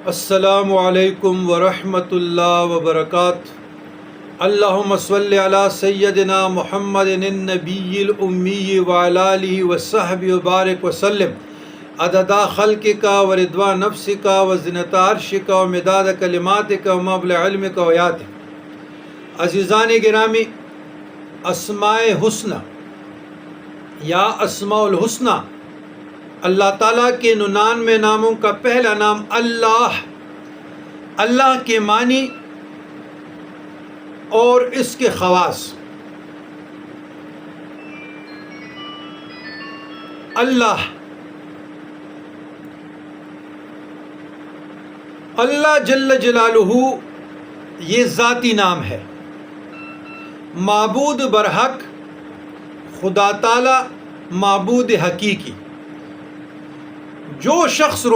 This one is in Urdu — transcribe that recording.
السلام علیکم ورحمۃ اللہ وبرکاتہ۔ اللہم صلی علی سیدنا محمد النبی الامی وعلی آلہ وصحبہ وبارک وسلم عدد خلقک ورضوان نفسک وزنۃ عرشک ومداد کلماتک ومبلغ علمک وحیاتک۔ عزیزان گرامی، اسماء حسنی یا اسماء الحسنی اللہ تعالیٰ کے 99 ناموں کا پہلا نام اللہ کے معنی اور اس کے خواص۔ اللہ جل جلالہ یہ ذاتی نام ہے۔ معبود برحق خدا تعالی، معبود حقیقی۔ جو شخص